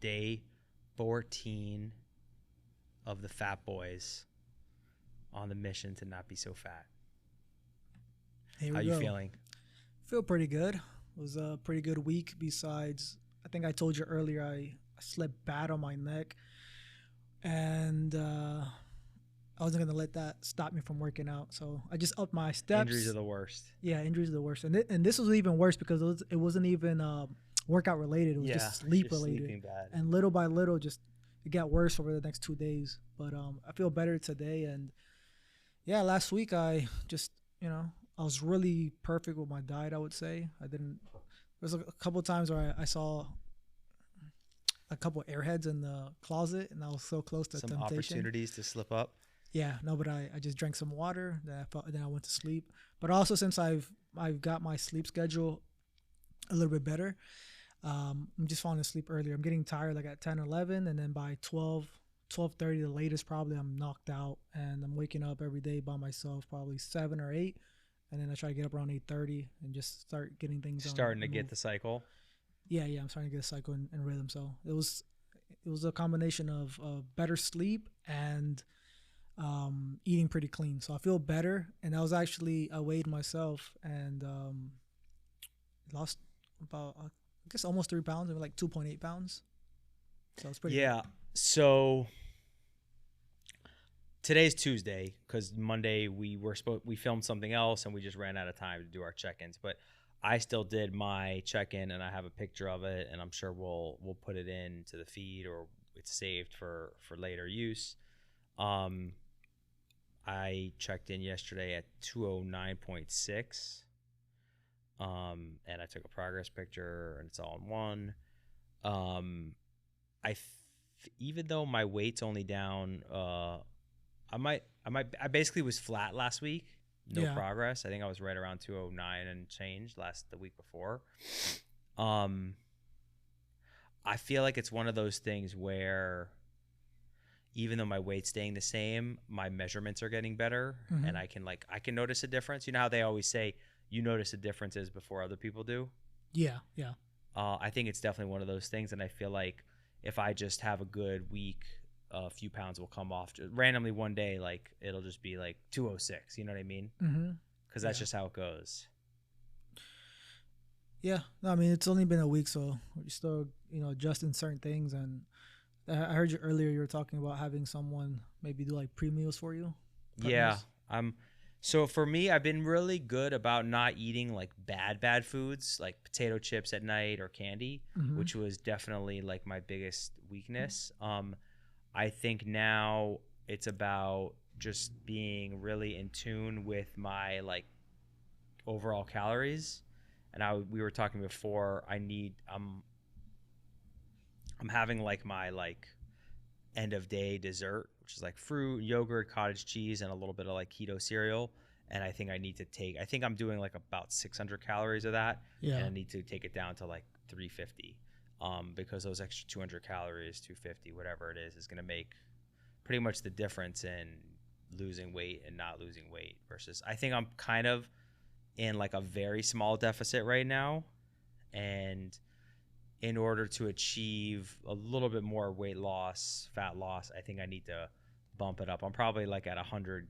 day 14 of the Fat Boys on the mission to not be so fat. Here How we you go. feeling? Feel pretty good. It was a pretty good week. Besides, I think I told you earlier I slept bad on my neck, and I wasn't gonna let that stop me from working out. So I just upped my steps. Injuries are the worst. Yeah, injuries are the worst, and this was even worse because it wasn't even workout related. It was just sleep related, sleeping bad. and little by little, just it got worse over the next 2 days. But I feel better today, and yeah, last week I just I was really perfect with my diet. I would say I didn't. There's a couple of times where I saw a couple of airheads in the closet, and I was so close to Some temptation. opportunities to slip up. Yeah, no, but I just drank some water. Then I went to sleep. But also since I've got my sleep schedule a little bit better, I'm just falling asleep earlier. I'm getting tired like at 10, 11, and then by 12:30 the latest probably I'm knocked out, and I'm waking up every day by myself probably 7 or 8, and then I try to get up around 8:30 and just start getting things Starting to on get move. the cycle. Yeah, I'm starting to get a cycle and rhythm. So it was a combination of better sleep and eating pretty clean. So I feel better. And I weighed myself and lost about, I guess, almost 3 pounds, maybe like 2.8 pounds. So it's pretty Yeah. So today's Tuesday because Monday we filmed something else and we just ran out of time to do our check-ins. But I still did my check-in and I have a picture of it, and I'm sure we'll put it into the feed or it's saved for later use. I checked in yesterday at 209.6. And I took a progress picture and it's all in one. Even though my weight's only down, I basically was flat last week. No progress. I think I was right around 209 and change the week before. I feel like it's one of those things where even though my weight's staying the same, my measurements are getting better, and I can notice a difference. You know how they always say you notice the differences before other people do? Yeah. I think it's definitely one of those things, and I feel like if I just have a good week, a few pounds will come off just randomly one day. Like it'll just be like 206. You know what I mean? Because that's just how it goes. Yeah. No, I mean, it's only been a week, so we're still adjusting certain things. And I heard you earlier. You were talking about having someone maybe do like pre-meals for you. Yeah. So for me, I've been really good about not eating like bad foods like potato chips at night or candy, which was definitely like my biggest weakness. I think now it's about just being really in tune with my like overall calories. And we were talking before, I'm having like my like end of day dessert, which is like fruit, yogurt, cottage cheese, and a little bit of like keto cereal. And I think I'm doing like about 600 calories of that. Yeah. And I need to take it down to like 350. Because those extra 200 calories, 250, whatever it is going to make pretty much the difference in losing weight and not losing weight versus I think I'm kind of in like a very small deficit right now. And in order to achieve a little bit more weight loss, fat loss, I think I need to bump it up. I'm probably like at 100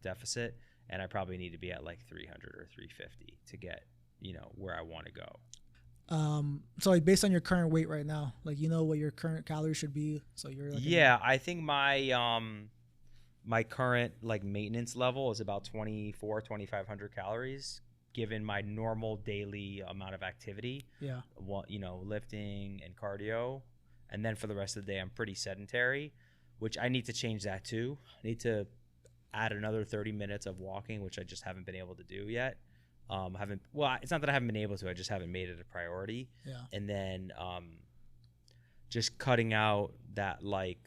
deficit, and I probably need to be at like 300 or 350 to get, where I want to go. So like based on your current weight right now, like what your current calories should be. So you're like I think my current like maintenance level is about 2,500 calories given my normal daily amount of activity. Yeah. Lifting and cardio. And then for the rest of the day, I'm pretty sedentary, which I need to change that too. I need to add another 30 minutes of walking, which I just haven't been able to do yet. It's not that I haven't been able to, I just haven't made it a priority. Yeah. And then just cutting out that like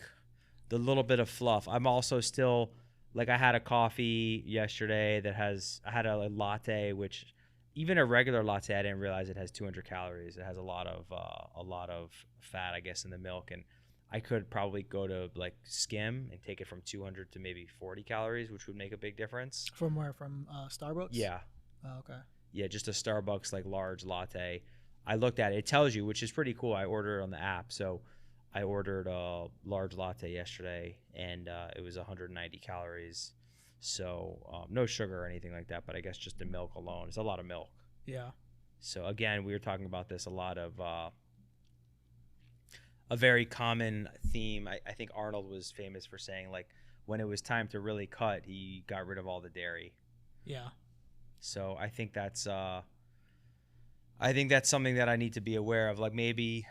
the little bit of fluff. I'm also still like I had a coffee yesterday I had a latte, which even a regular latte, I didn't realize it has 200 calories. It has a lot of fat, I guess, in the milk. And I could probably go to like skim and take it from 200 to maybe 40 calories, which would make a big difference. From where? From Starbucks? Yeah. Oh, okay. Yeah, just a Starbucks like large latte. I looked at it. It tells you, which is pretty cool. I ordered it on the app. So I ordered a large latte yesterday, and it was 190 calories. So no sugar or anything like that, but I guess just the milk alone. It's a lot of milk. Yeah. So again, we were talking about this a lot of a very common theme. I think Arnold was famous for saying, like, when it was time to really cut, he got rid of all the dairy. Yeah. So I think that's something that I need to be aware of. Like, maybe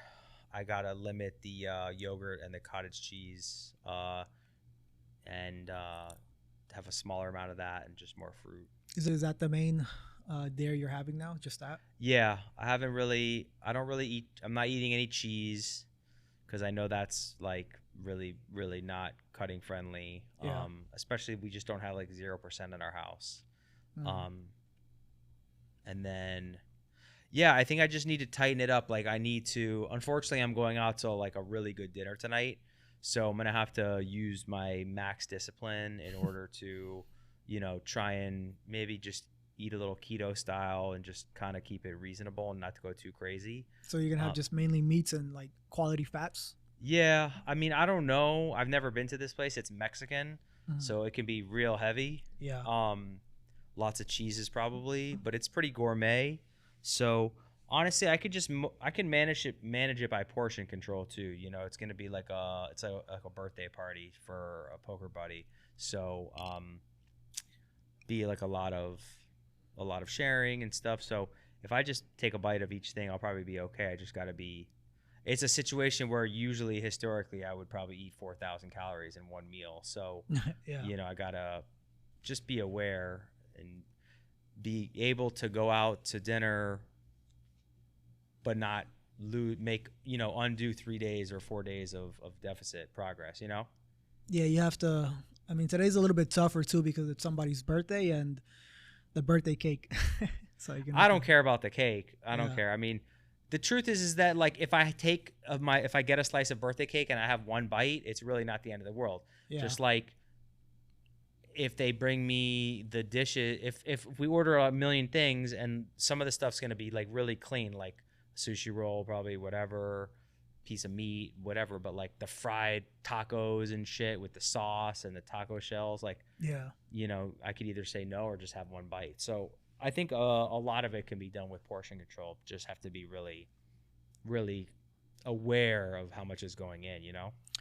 I gotta limit the yogurt and the cottage cheese, and have a smaller amount of that and just more fruit. Is that the main dairy you're having now? Just that? Yeah, I don't really eat. I'm not eating any cheese because I know that's like really, really not cutting friendly. Yeah. Especially we just don't have like 0% in our house. Mm. And then, yeah, I think I just need to tighten it up. Like, I need to. Unfortunately, I'm going out to like a really good dinner tonight, so I'm gonna have to use my max discipline in order to, try and maybe just eat a little keto style and just kind of keep it reasonable and not to go too crazy. So you're gonna have just mainly meats and like quality fats? Yeah, I mean, I don't know. I've never been to this place. It's Mexican, Mhm. so it can be real heavy. Yeah. Lots of cheeses probably, but it's pretty gourmet. So honestly, I can manage it by portion control too. It's gonna be like a birthday party for a poker buddy. So be like a lot of sharing and stuff. So if I just take a bite of each thing, I'll probably be okay. I just gotta be. It's a situation where usually historically I would probably eat 4,000 calories in one meal. So Yeah. I gotta just be aware and be able to go out to dinner but not undo 3 days or 4 days of deficit progress. Yeah, you have to. I mean, today's a little bit tougher too because it's somebody's birthday and the birthday cake. So I don't care about the cake. I don't Yeah. care. I mean, the truth is that, like, if I get a slice of birthday cake and I have one bite, it's really not the end of the world. Yeah. Just like if they bring me the dishes, if we order a million things and some of the stuff's gonna be like really clean, like sushi roll, probably whatever, piece of meat, whatever, but like the fried tacos and shit with the sauce and the taco shells, like, Yeah. I could either say no or just have one bite. So I think a lot of it can be done with portion control. Just have to be really, really aware of how much is going in.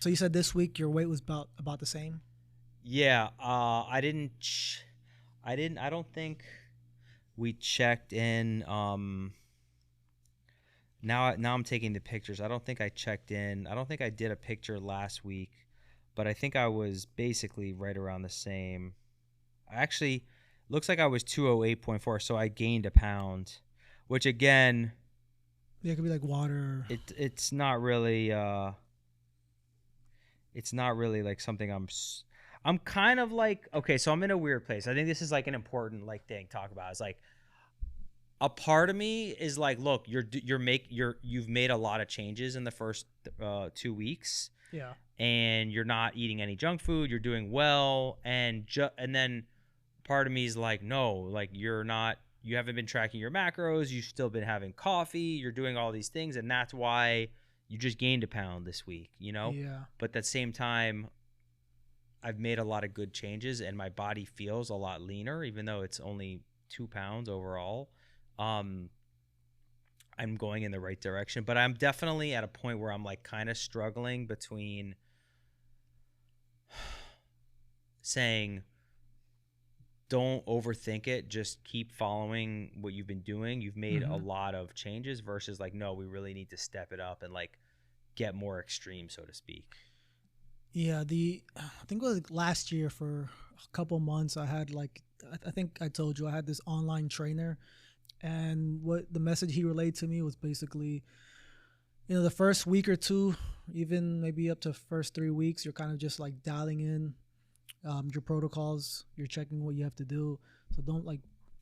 So you said this week your weight was about the same? Yeah. I don't think we checked in. Now I'm taking the pictures. I don't think I checked in. I don't think I did a picture last week, but I think I was basically right around the same. Actually, looks like I was 208.4, so I gained a pound, which again, Yeah, it could be like water. it's not really like something I'm kind of like, okay, so I'm in a weird place. I think this is like an important like thing to talk about. It's like a part of me is like, look, you've made a lot of changes in the first 2 weeks. Yeah. And you're not eating any junk food. You're doing well, and then part of me is like, no, like you haven't been tracking your macros. You've still been having coffee. You're doing all these things, and that's why you just gained a pound this week. Yeah. But at the same time, I've made a lot of good changes, and my body feels a lot leaner, even though it's only 2 pounds overall. I'm going in the right direction, but I'm definitely at a point where I'm like kind of struggling between saying don't overthink it, just keep following what you've been doing. You've made a lot of changes versus like, no, we really need to step it up and like get more extreme, so to speak. Yeah, I think it was like last year for a couple months I had like I think I told you I had this online trainer, and what the message he relayed to me was basically, the first week or two, even maybe up to first 3 weeks, you're kind of just like dialing in your protocols, you're checking what you have to do. So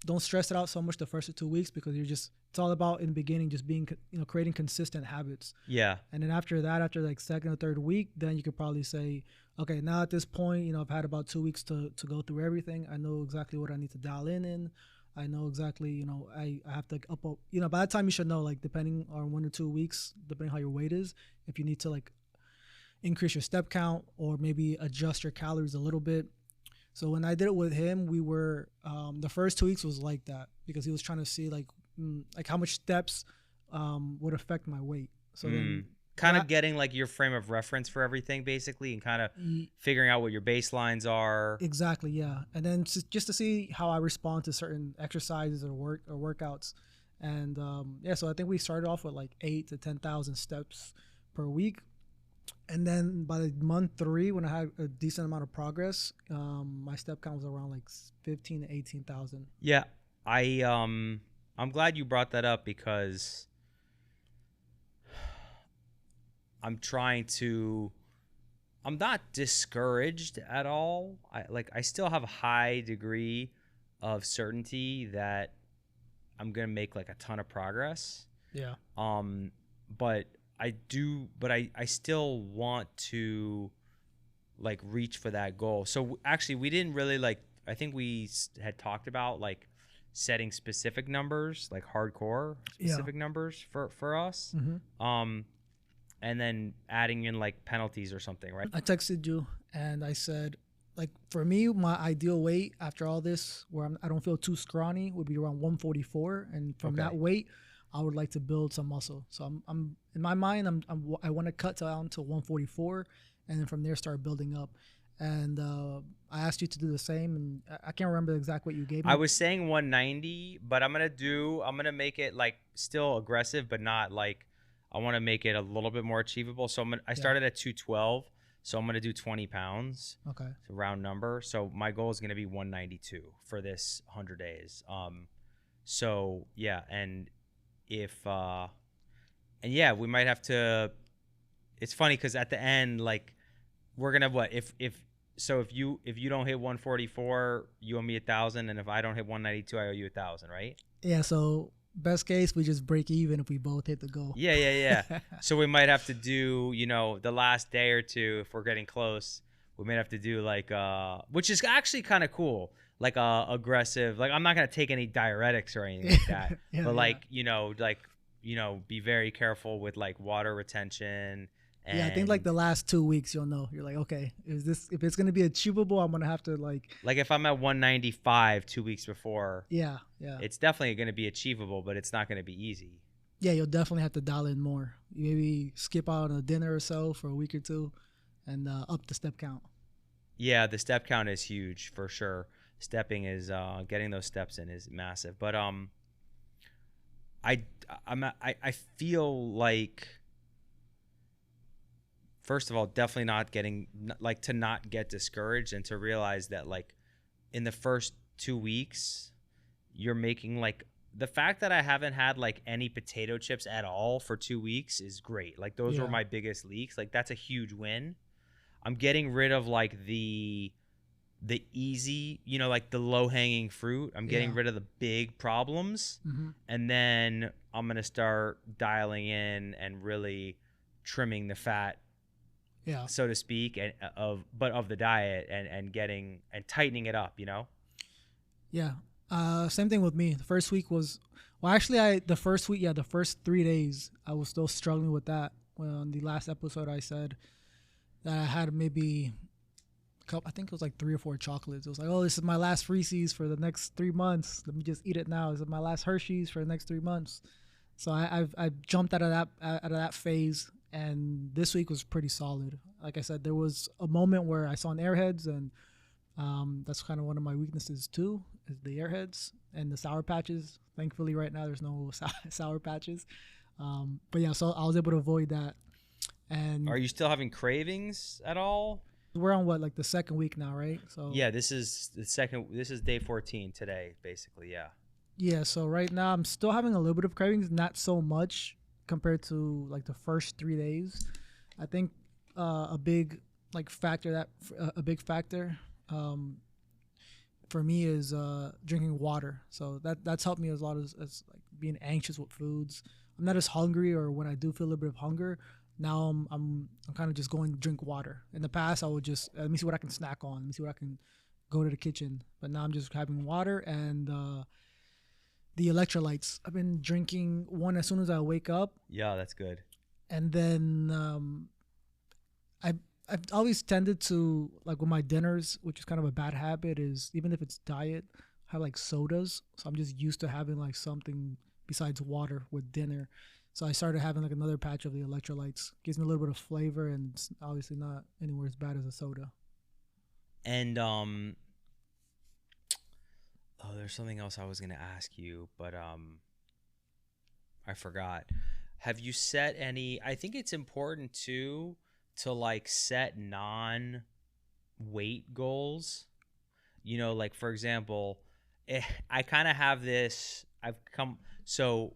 don't stress it out so much the first 2 weeks because it's all about in the beginning just being creating consistent habits. Yeah. And then after that, after like second or third week, then you could probably say, okay, now at this point, I've had about 2 weeks to go through everything. I know exactly what I need to dial in. I know exactly, I have to by that time you should know, like, depending on 1 or 2 weeks, depending how your weight is, if you need to like increase your step count or maybe adjust your calories a little bit. So when I did it with him, we were the first 2 weeks was like that because he was trying to see like how much steps would affect my weight. So then kind of getting like your frame of reference for everything basically, and kind of figuring out what your baselines are. Exactly, yeah. And then just to see how I respond to certain exercises or workouts. And so I think we started off with like 8 to 10,000 steps per week. And then by the month 3, when I had a decent amount of progress, my step count was around like 15 to 18,000. Yeah, I'm glad you brought that up because I'm not discouraged at all. I still have a high degree of certainty that I'm gonna make like a ton of progress. Yeah. But I still want to like reach for that goal. So actually we didn't really I think we had talked about like setting specific numbers, like hardcore specific numbers for us. Mm-hmm. And then adding in like penalties or something, right? I texted you and I said, like, for me, my ideal weight after all this, where I don't feel too scrawny, would be around 144. And from that weight, I would like to build some muscle. So I'm in my mind, I want to cut down to 144, and then from there start building up. And I asked you to do the same, and I can't remember the exact weight you gave me. I was saying 190, but I'm gonna make it like still aggressive, but not like. I want to make it a little bit more achievable. So I started at 212. So I'm going to do 20 pounds. Okay. It's a round number. So my goal is going to be 192 for this 100 days. So yeah. And if, we might have to, it's funny because at the end, like we're going to, if you don't hit 144, you owe me 1,000. And if I don't hit 192, I owe you 1,000, right? Yeah. So best case, we just break even if we both hit the goal. Yeah. So we might have to do, the last day or two, if we're getting close, we might have to do like, which is actually kind of cool, like aggressive. Like I'm not gonna take any diuretics or anything like that, but be very careful with like water retention. And I think like the last 2 weeks, you'll know. You're like, okay, if it's gonna be achievable, I'm gonna have to like if I'm at 195 2 weeks before, yeah, it's definitely gonna be achievable, but it's not gonna be easy. Yeah, you'll definitely have to dial in more. You maybe skip out on a dinner or so for a week or two, and up the step count. Yeah, the step count is huge for sure. Stepping is getting those steps in is massive, but I feel like. First of all, definitely not get discouraged, and to realize that like in the first 2 weeks, you're making like the fact that I haven't had like any potato chips at all for 2 weeks is great. Like those were my biggest leaks. Like that's a huge win. I'm getting rid of like the easy, like the low hanging fruit. I'm getting rid of the big problems. Mm-hmm. And then I'm going to start dialing in and really trimming the fat, so to speak, and of the diet and getting and tightening it up, Yeah. Same thing with me. The first week was, the first 3 days I was still struggling with that. When on the last episode I said that I had maybe I think it was like 3 or 4 chocolates. It was like, oh, this is my last Reese's for the next 3 months. Let me just eat it now. This is my last Hershey's for the next 3 months. So I've jumped out of that phase. And this week was pretty solid. Like I said, there was a moment where I saw an Airheads, and that's kind of one of my weaknesses too, is the Airheads and the Sour Patches. Thankfully, right now there's no Sour Patches. But yeah, so I was able to avoid that. And are you still having cravings at all? We're on like the second week now, right? So yeah, this is day 14 today, basically. Yeah. So right now I'm still having a little bit of cravings, not so much compared to like the first 3 days. I think a big factor for me is drinking water. So that's helped me as a lot as like being anxious with foods. I'm not as hungry, or when I do feel a little bit of hunger, now I'm kind of just going to drink water. In the past, I would just let me see what I can snack on, let me see what I can go to the kitchen. But now I'm just having water, and the electrolytes. I've been drinking one as soon as I wake up, Yeah, that's good. and then I I've always tended to, like, with my dinners, which is kind of a bad habit, is even if it's diet, have like sodas. So I'm just used to having like something besides water with dinner. So I started having like another patch of the electrolytes. Gives me a little bit of flavor, and it's obviously not anywhere as bad as a soda. And oh, there's something else I was gonna ask you, but I forgot. Have you set any? I think it's important too to like set non-weight goals. You know, like for example, I kind of have this. I've come so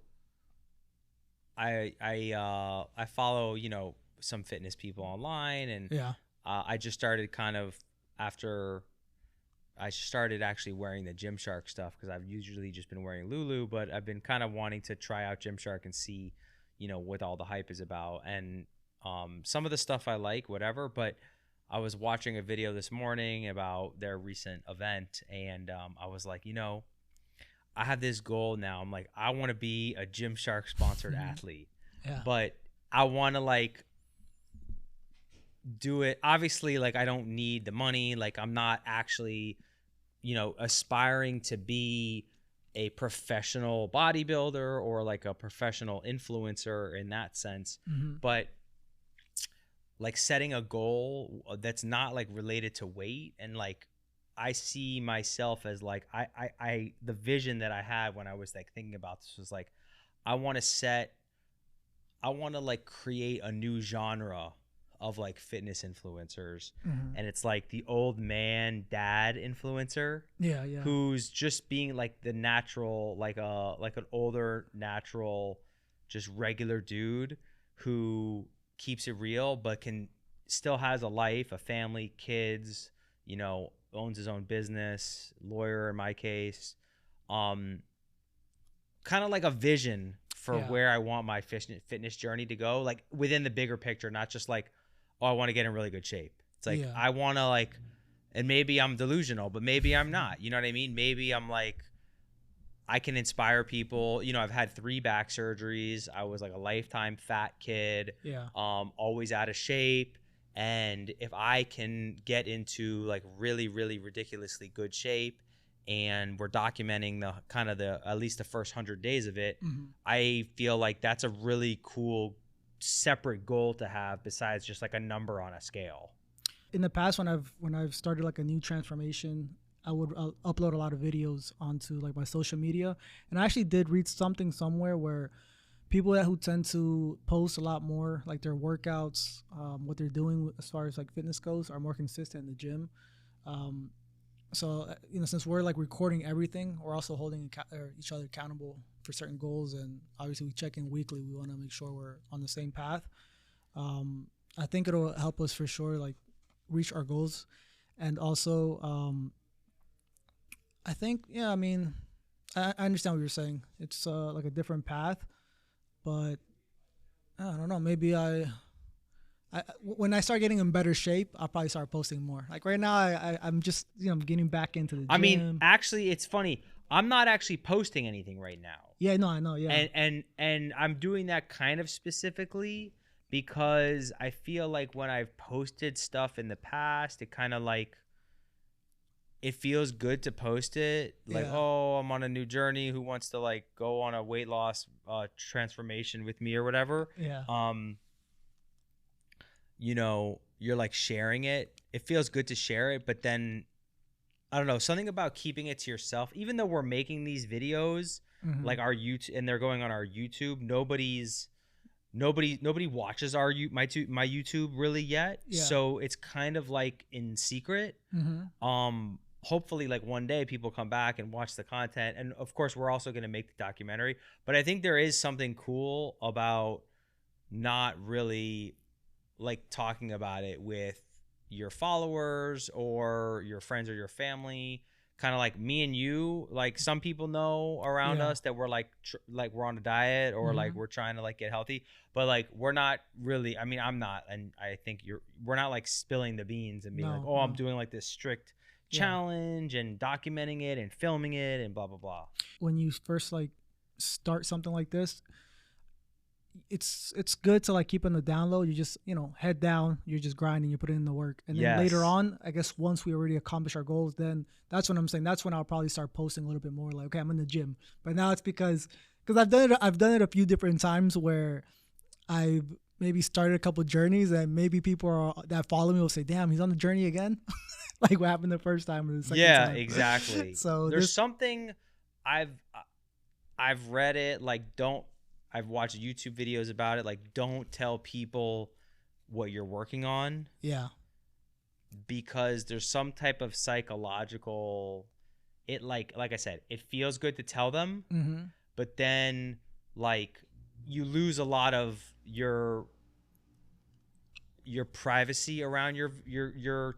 I follow, you know, some fitness people online, and Yeah. I just started kind of after I started actually wearing the Gymshark stuff because I've usually just been wearing Lulu, but I've been kind of wanting to try out Gymshark and see, you know, what all the hype is about. And some of the stuff I like, whatever, but I was watching a video this morning about their recent event, and I was like, you know, I have this goal now. I'm like, I want to be a Gymshark sponsored athlete, Yeah. but I want to like do it. Obviously, like I don't need the money. Like I'm not actually, you know, aspiring to be a professional bodybuilder or like a professional influencer in that sense. Mm-hmm. But like setting a goal that's not like related to weight, and like I see myself as like I the vision that I had when I was like thinking about this was like I want to like create a new genre of like fitness influencers, Mm-hmm. and it's like the old man dad influencer Yeah. Yeah. who's just being like the natural, like an older natural just regular dude who keeps it real but can still has a life, a family, kids, you know, owns his own business, lawyer in my case. Kind of like a vision for Yeah. where I want my fitness journey to go, like within the bigger picture, not just like, oh, I want to get in really good shape. It's like, Yeah. I want to like, and maybe I'm delusional, but maybe I'm not. You know what I mean? Maybe I'm like, I can inspire people. You know, I've had 3 back surgeries. I was like a lifetime fat kid, Yeah. always out of shape. And if I can get into like really, really ridiculously good shape, and we're documenting the kind of the at least the first 100 days of it, Mm-hmm. I feel like that's a really cool separate goal to have besides just like a number on a scale. In the past, when I've started like a new transformation, I would upload a lot of videos onto like my social media, and I actually did read something somewhere where people who tend to post a lot more like their workouts, what they're doing as far as like fitness goes, are more consistent in the gym. So you know, since we're like recording everything, we're also holding each other accountable for certain goals, and obviously we check in weekly. We want to make sure we're on the same path. I think it'll help us for sure, like reach our goals, and also I think, yeah, I mean, I understand what you're saying. It's like a different path, but I don't know. Maybe when I start getting in better shape, I'll probably start posting more. Like right now, I'm just, you know, I'm getting back into the gym. I mean, actually, it's funny. I'm not actually posting anything right now. Yeah, no, I know. Yeah. And I'm doing that kind of specifically because I feel like when I've posted stuff in the past, it kind of like, it feels good to post it. Like, Yeah. oh, I'm on a new journey. Who wants to like go on a weight loss transformation with me or whatever? Yeah. You know, you're like sharing it. It feels good to share it, but then I don't know, something about keeping it to yourself. Even though we're making these videos, Mhm. like our YouTube, and they're going on our YouTube, nobody watches our my YouTube really yet. Yeah. So it's kind of like in secret. Mhm. Hopefully like one day people come back and watch the content, and of course we're also going to make the documentary. But I think there is something cool about not really like talking about it with your followers or your friends or your family. Kind of like me and you, like some people know around Yeah. us that we're like like we're on a diet or like Mhm. we're trying to like get healthy, but like we're not really, I mean, I'm not, and I think we're not like spilling the beans and being like, No, oh, I'm no. doing like this strict Yeah. challenge and documenting it and filming it and blah blah blah. When you first like start something like this, it's good to like keep on the download. You just, you know, head down, you're just grinding, you put in the work. And then later Yes. on, I guess once we already accomplish our goals, then that's when I'm saying that's when I'll probably start posting a little bit more like, okay, I'm in the gym. But now it's because I've done it a few different times where I've maybe started a couple journeys and maybe people that follow me will say, damn, he's on the journey again. Like what happened the first time or the second Yeah, time. exactly. So there's something I've read it, like I've watched YouTube videos about it, like don't tell people what you're working on, yeah. because there's some type of psychological, it like I said, it feels good to tell them, Mm-hmm. but then like you lose a lot of your privacy around your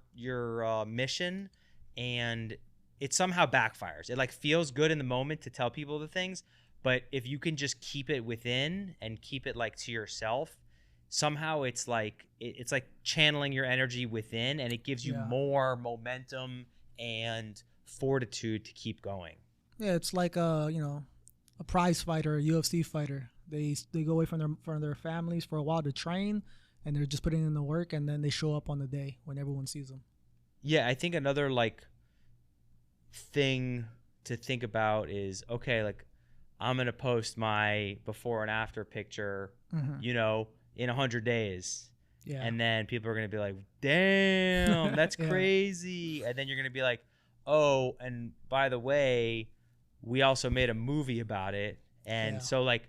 mission, and it somehow backfires. It like feels good in the moment to tell people the things, but if you can just keep it within and keep it like to yourself, somehow it's like it's like channeling your energy within, and it gives you Yeah. more momentum and fortitude to keep going. Yeah, it's like a prize fighter, a UFC fighter. They go away from their families for a while to train, and they're just putting in the work, and then they show up on the day when everyone sees them. Yeah, I think another like thing to think about is, okay, like I'm gonna post my before and after picture, Mm-hmm. you know, in 100 days. Yeah. And then people are going to be like, damn, that's Yeah. crazy. And then you're going to be like, oh, and by the way, we also made a movie about it. And Yeah. so like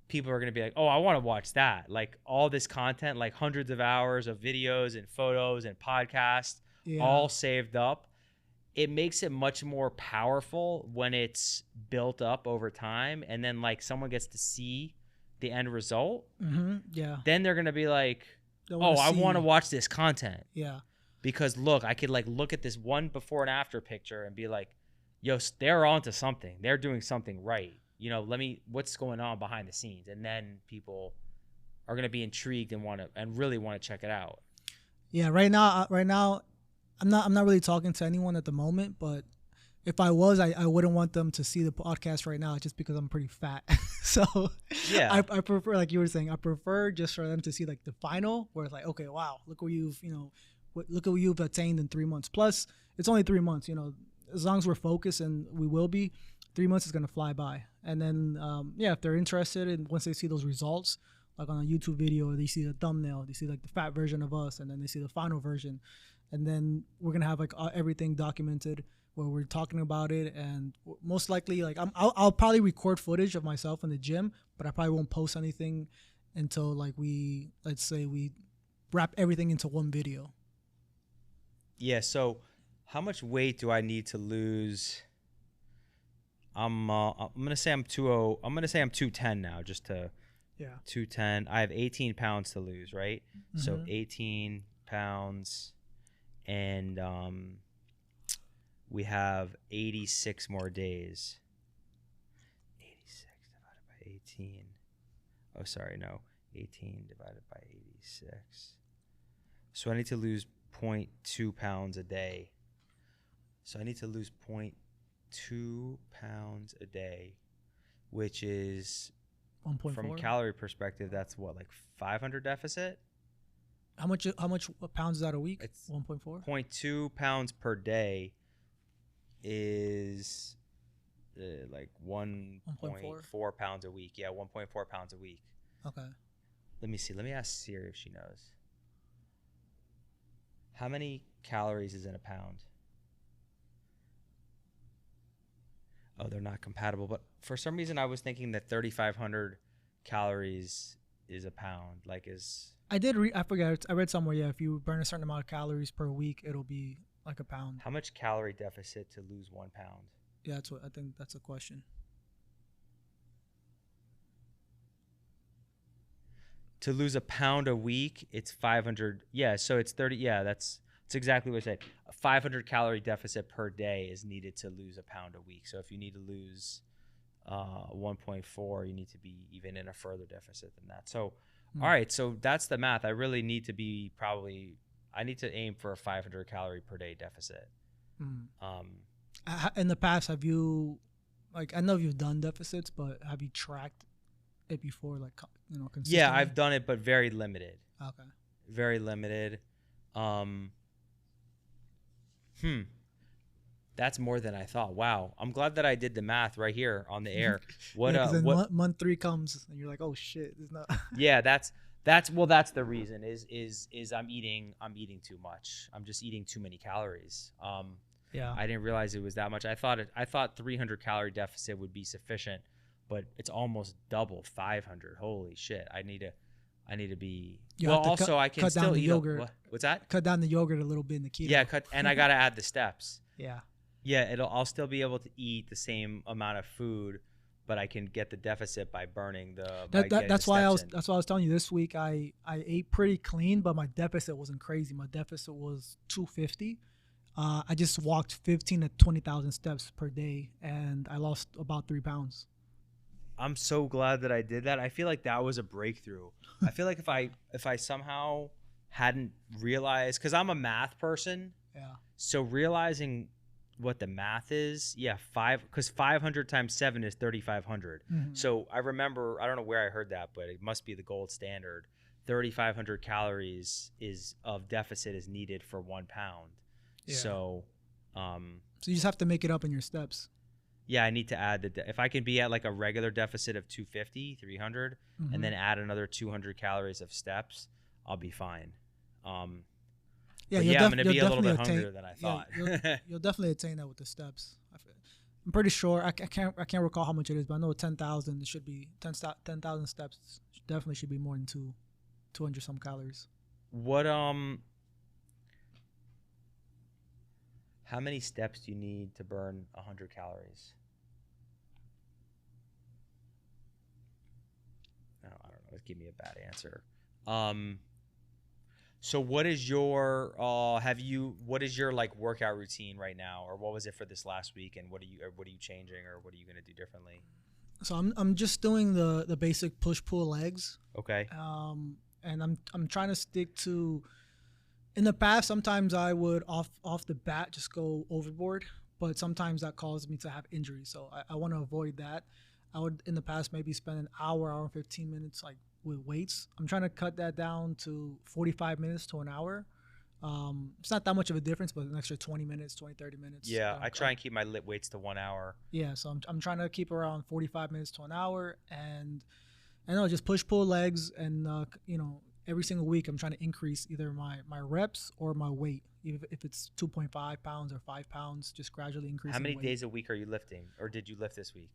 people are going to be like, oh, I want to watch that. Like all this content, like hundreds of hours of videos and photos and podcasts, Yeah. all saved up. It makes it much more powerful when it's built up over time. And then like someone gets to see the end result. Mm-hmm. Yeah. Then they're going to be like, They oh, wanna I see- want to watch this content, Yeah. because look, I could like look at this one before and after picture and be like, yo, they're onto something. They're doing something right. You know, what's going on behind the scenes? And then people are going to be intrigued and really want to check it out. Yeah. Right now, I'm not really talking to anyone at the moment, but if I was, I wouldn't want them to see the podcast right now just because I'm pretty fat. So Yeah. I prefer, like you were saying, I prefer just for them to see like the final where it's like, okay, wow, look what look at what you've attained in 3 months. Plus, it's only 3 months, as long as we're focused, and we will be, 3 months is going to fly by. And then, if they're interested, and once they see those results, like on a YouTube video, they see the thumbnail, they see like the fat version of us, and then they see the final version. And then we're going to have like everything documented where we're talking about it, and most likely like I'll probably record footage of myself in the gym, but I probably won't post anything until like let's say we wrap everything into one video. Yeah. So how much weight do I need to lose? I'm going to say I'm 210 now, just to 210. I have 18 pounds to lose, right? Mm-hmm. So 18 pounds, and we have 86 more days. 86 divided by 18. Oh, sorry, no. 18 divided by 86. So I need to lose 0.2 pounds a day. So I need to lose 0.2 pounds a day, which is 1.4. from a calorie perspective, that's what, like 500 deficit? How much pounds is that a week? It's 1.4. 0.2 pounds per day is like 1.4 pounds a week. Yeah, 1.4 pounds a week. Okay. Let me see. Let me ask Siri if she knows. How many calories is in a pound? Oh, they're not compatible. But for some reason, I was thinking that 3,500 calories is a pound. Like is... I forgot. I read somewhere, if you burn a certain amount of calories per week, it'll be like a pound. How much calorie deficit to lose 1 pound? Yeah, that's what I think. That's a question. To lose a pound a week, it's 500. Yeah, so it's 30. Yeah, that's exactly what I said. A 500 calorie deficit per day is needed to lose a pound a week. So if you need to lose 1.4, you need to be even in a further deficit than that. So, all right, so that's the math. I really need to be I need to aim for a 500 calorie per day deficit. Mm. Um, In the past, have you, like, I know you've done deficits, but have you tracked it before, like, yeah, consistently? I've done it, but very limited. Okay. Very limited. Um, hmm. That's more than I thought. Wow. I'm glad that I did the math right here on the air. Yeah, because then What month 3 comes and you're like, oh shit, it's not. Yeah, that's the reason is I'm eating too much. I'm just eating too many calories. Yeah. I didn't realize it was that much. I thought 300 calorie deficit would be sufficient, but it's almost double 500. Holy shit. I need to be You well. have to Also, I can cut down still the eat yogurt. what's that? Cut down the yogurt a little bit in the keto. Yeah, and I got to add the steps. Yeah. Yeah, I'll still be able to eat the same amount of food, but I can get the deficit by burning That's why I was telling you this week I ate pretty clean, but my deficit wasn't crazy. My deficit was 250. I just walked 15 to 20,000 steps per day, and I lost about 3 pounds. I'm so glad that I did that. I feel like that was a breakthrough. I feel like if I somehow hadn't realized, because I'm a math person, Yeah. so realizing what the math is, because 500 times 7 is 3,500. Mm-hmm. So I remember, I don't know where I heard that, but it must be the gold standard. 3,500 calories of deficit is needed for 1 pound. Yeah. So you just have to make it up in your steps. yeah, I need to add if I can be at like a regular deficit of 250, 300, Mm-hmm. and then add another 200 calories of steps, I'll be fine. Yeah, I'm going to be a little bit hungrier than I thought. You'll definitely attain that with the steps. I'm pretty sure. I can't recall how much it is, but I know 10,000. It should be 10,000 steps. Definitely should be more than 200 some calories. What How many steps do you need to burn 100 calories? No, I don't know. Give me a bad answer. So what is your what is your like workout routine right now, or what was it for this last week, and what are you changing, or what are you going to do differently? So I'm just doing the basic push pull legs. Okay. And I'm trying to stick to. In the past, sometimes I would off the bat just go overboard, but sometimes that caused me to have injuries. So I want to avoid that. I would in the past maybe spend an hour and 15 minutes like with weights. I'm trying to cut that down to 45 minutes to an hour. It's not that much of a difference, but an extra 20 minutes, 30 minutes. Yeah, I try and keep my weights to 1 hour. Yeah, so I'm trying to keep around 45 minutes to an hour, and I know just push pull legs, and every single week I'm trying to increase either my reps or my weight, even if it's 2.5 pounds or 5 pounds, just gradually increasing. How many weight. days a week are you lifting, or did you lift this week?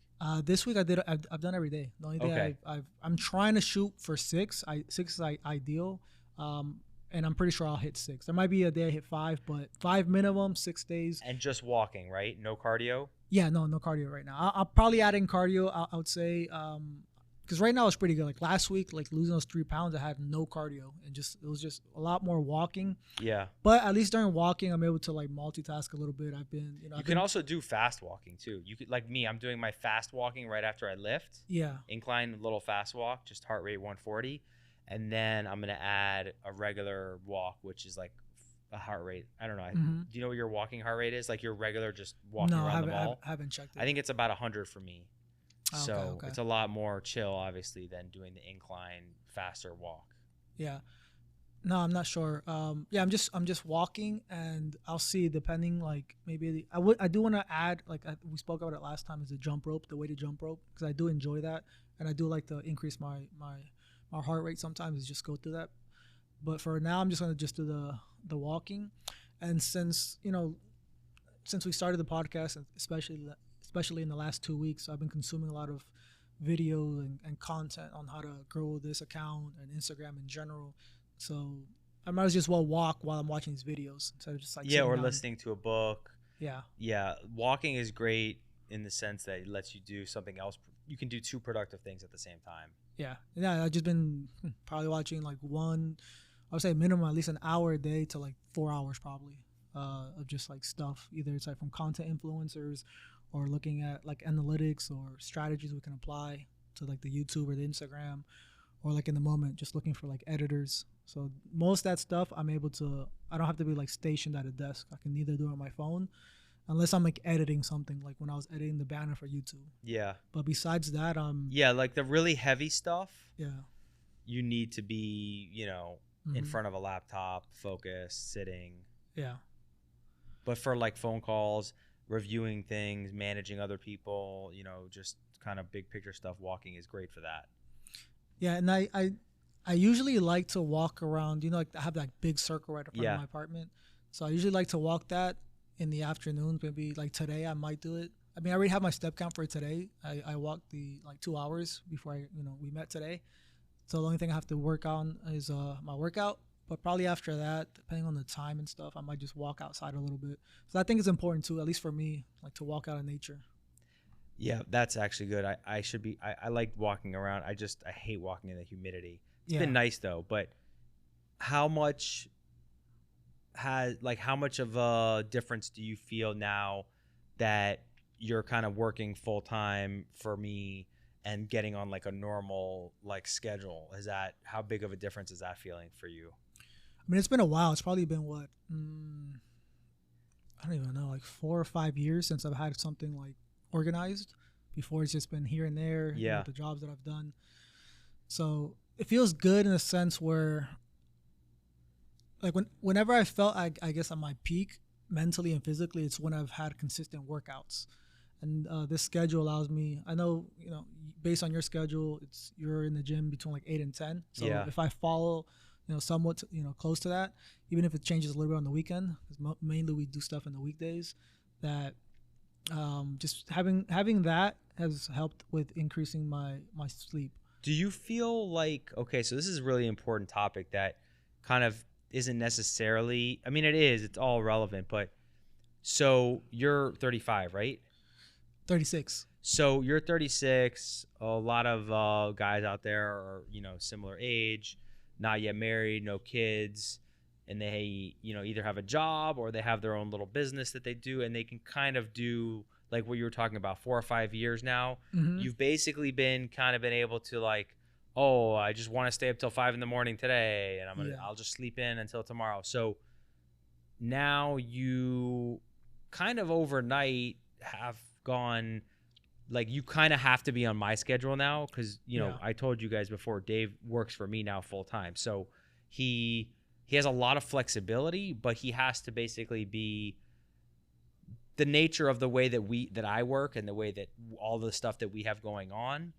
This week I've done every day. The only day I'm trying to shoot for 6. 6 is ideal, and I'm pretty sure I'll hit 6. There might be a day I hit 5, but 5 minimum, 6 days. And just walking, right? No cardio? Yeah, no cardio right now. I'll probably add in cardio. I would say, because right now it's pretty good. Like last week, like losing those 3 pounds, I had no cardio, and it was just a lot more walking. Yeah. But at least during walking, I'm able to like multitask a little bit. You can also do fast walking too. You could, like me, I'm doing my fast walking right after I lift. Yeah. Incline little fast walk, just heart rate 140, and then I'm gonna add a regular walk, which is like a heart rate. I don't know. Mm-hmm. Do you know what your walking heart rate is? Like your regular just walking No, around the mall? I haven't checked it. I think it's about 100 for me. So okay. it's a lot more chill, obviously, than doing the incline faster walk. Yeah. No, I'm not sure. I'm just walking, and I'll see depending. Like maybe I do want to add, like we spoke about it last time, is the jump rope, the weighted jump rope, because I do enjoy that, and I do like to increase my heart rate sometimes. Is just go through that. But for now, I'm just gonna just do the walking, and since we started the podcast, and especially in the last 2 weeks, I've been consuming a lot of video and content on how to grow this account and Instagram in general. So I might as well walk while I'm watching these videos instead of just like or listening to a book. Yeah. Walking is great in the sense that it lets you do something else. You can do 2 productive things at the same time. Yeah. I've just been probably watching like I would say minimum at least an hour a day to like 4 hours probably of just like stuff. Either it's like from content influencers, or looking at like analytics or strategies we can apply to like the YouTube or the Instagram, or like in the moment just looking for like editors. So most of that stuff I'm able to. I don't have to be like stationed at a desk. I can either do it on my phone, unless I'm like editing something, like when I was editing the banner for YouTube. Yeah. But besides that, Yeah, like the really heavy stuff, yeah, you need to be, in Mhm. front of a laptop, focused, sitting. yeah. But for like phone calls, reviewing things, managing other people, just kind of big picture stuff, walking is great for that. Yeah, and I usually like to walk around. Like I have that big circle right in front Yeah. of my apartment, so I usually like to walk that in the afternoons. Maybe like today, I might do it. I mean, I already have my step count for today. I walked the like 2 hours before we met today. So the only thing I have to work on is my workout. But probably after that, depending on the time and stuff, I might just walk outside a little bit. So I think it's important too, at least for me, like to walk out in nature. Yeah, that's actually good. I like walking around. I hate walking in the humidity. It's been nice though, but how much how much of a difference do you feel now that you're kind of working full time for me and getting on like a normal like schedule? How big of a difference is that feeling for you? I mean, it's been a while. It's probably been what? I don't even know, like 4 or 5 years since I've had something like organized. Before it's just been here and there, Yeah. the jobs that I've done. So it feels good in a sense where, like whenever I felt, I guess at my peak mentally and physically, it's when I've had consistent workouts. And this schedule allows me. I know, based on your schedule, you're in the gym between like 8 and 10. So Yeah. if I follow, somewhat, close to that, even if it changes a little bit on the weekend, because mainly we do stuff in the weekdays, that just having that has helped with increasing my sleep. Do you feel like, okay, so this is a really important topic that kind of isn't necessarily, I mean, it is, it's all relevant, but so you're 35, right? 36. So you're 36. A lot of guys out there are, similar age, not yet married, no kids, and they, either have a job or they have their own little business that they do, and they can kind of do like what you were talking about, 4 or 5 years now. Mm-hmm. You've basically been able to like, oh, I just want to stay up till 5 a.m. today, and I'll just sleep in until tomorrow. So now you kind of overnight have gone, like, you kind of have to be on my schedule now because I told you guys before, Dave works for me now full time, so he has a lot of flexibility, but he has to basically be the nature of the way that I work and the way that all the stuff that we have going on.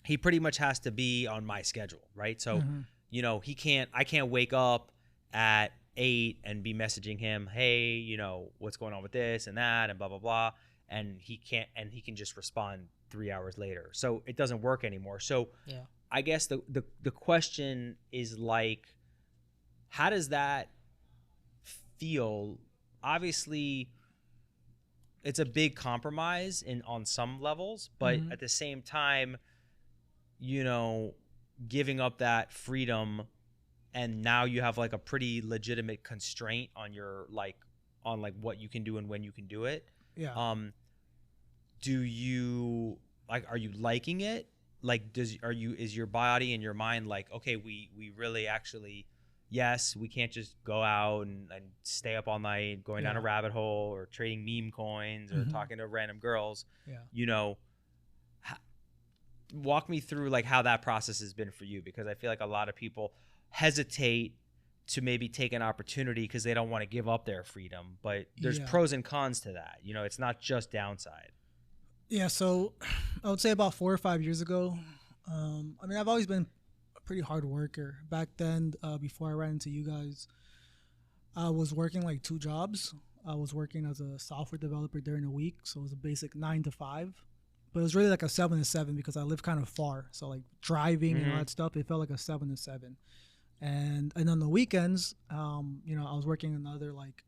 He pretty much has to be on my schedule, right? So, Mm-hmm. I can't wake up at 8 and be messaging him, hey, what's going on with this and that and blah, blah, blah. And he can just respond 3 hours later. So it doesn't work anymore. So Yeah. I guess the question is like, how does that feel? Obviously, it's a big compromise on some levels, but Mhm. at the same time, giving up that freedom, and now you have like a pretty legitimate constraint on your on what you can do and when you can do it. Yeah. Do you are you liking it? Like, is your body and your mind like, okay, we really actually, yes, we can't just go out and stay up all night going down a Yeah. rabbit hole or trading meme coins or Mhm. talking to random girls. Yeah. Walk me through like how that process has been for you, because I feel like a lot of people hesitate to maybe take an opportunity because they don't want to give up their freedom, but there's Yeah. pros and cons to that. It's not just downside. Yeah. So I would say about 4 or 5 years ago, I mean, I've always been a pretty hard worker. Back then, before I ran into you guys, I was working like 2 jobs. I was working as a software developer during the week, so it was a basic 9 to 5. But it was really like a 7 to 7 because I live kind of far. So like driving and all Mhm. that stuff, it felt like a 7 to 7. And on the weekends, I was working another like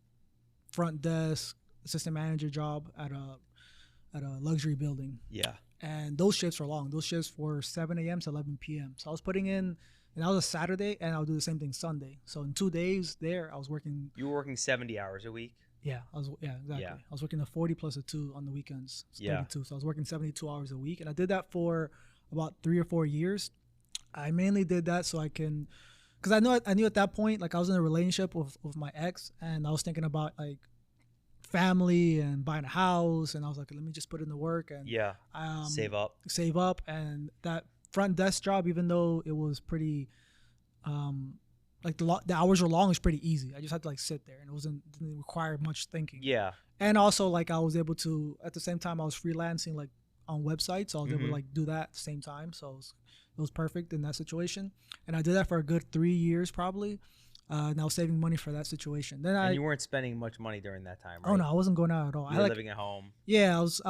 front desk assistant manager job at a luxury building. Yeah. And those shifts were long. Those shifts were 7 a.m. to 11 p.m. So I was putting in, and that was a Saturday, and I would do the same thing Sunday. So in 2 days there, I was working. You were working 70 hours a week. Yeah, exactly. Yeah. I was working a 40 plus a 2 on the weekends. It's Yeah. 32. So I was working 72 hours a week, and I did that for about 3 or 4 years. I mainly did that so I can because I knew at that point, like I was in a relationship with my ex, and I was thinking about like family and buying a house, and I was like, let me just put in the work and Yeah. um, Save up. save up. And that front desk job, even though it was pretty um, like the hours were long, it was pretty easy. I just had to like sit there, and didn't require much thinking. Yeah. And also like I was able to, at the same time I was freelancing like on websites, so I was able to like do that at the same time. So it was perfect in that situation, and I did that for a good 3 years probably. And I was saving money for that situation. Then And you weren't spending much money during that time, right? oh no, I wasn't going out at all. You were living at home. Yeah, I was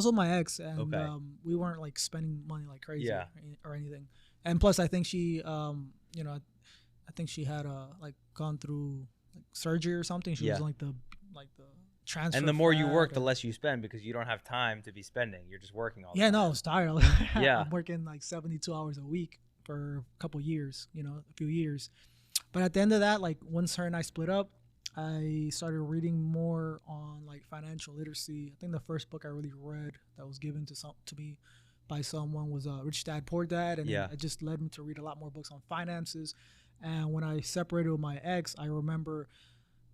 with my ex, and Okay. we weren't like spending money like crazy Yeah. or anything. And plus, I think she, I think she had like gone through like surgery or something. She was Yeah. like the transfer. And the more you work, fat the or- less you spend because you don't have time to be spending. You're just working all the Yeah, time. no, I was tired. Yeah. I'm working like 72 hours a week for a couple years, a few years. But at the end of that, like once her and I split up, I started reading more on like financial literacy. I think the first book I really read that was given to me by someone was Rich Dad Poor Dad, and Yeah. then it just led me to read a lot more books on finances. And when I separated with my ex, I remember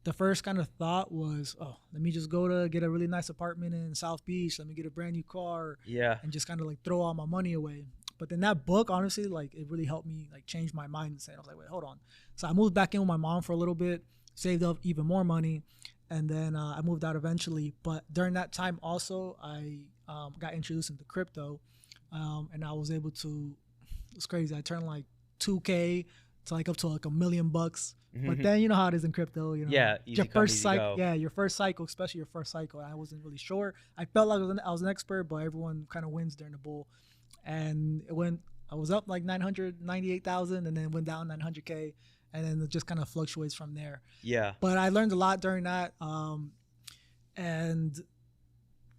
the first kind of thought was, oh, let me just go to get a really nice apartment in South Beach. Let me get a brand new car Yeah. and just kind of like throw all my money away. But then that book, honestly, like it really helped me like change my mindset. I was like, wait, hold on. So I moved back in with my mom for a little bit, saved up even more money, and then I moved out eventually. But during that time also, I got introduced into crypto, and I was able to, it's crazy. I turned like 2K to like up to like $1 million. But then you know how it is in crypto, Yeah, easy your come, first easy cycle, go. yeah, your first cycle, especially your first cycle. I wasn't really sure. I felt like I was an expert, but everyone kind of wins during the bull, and it went. I was up like 998,000, and then it went down 900K, and then it just kind of fluctuates from there. Yeah. But I learned a lot during that, and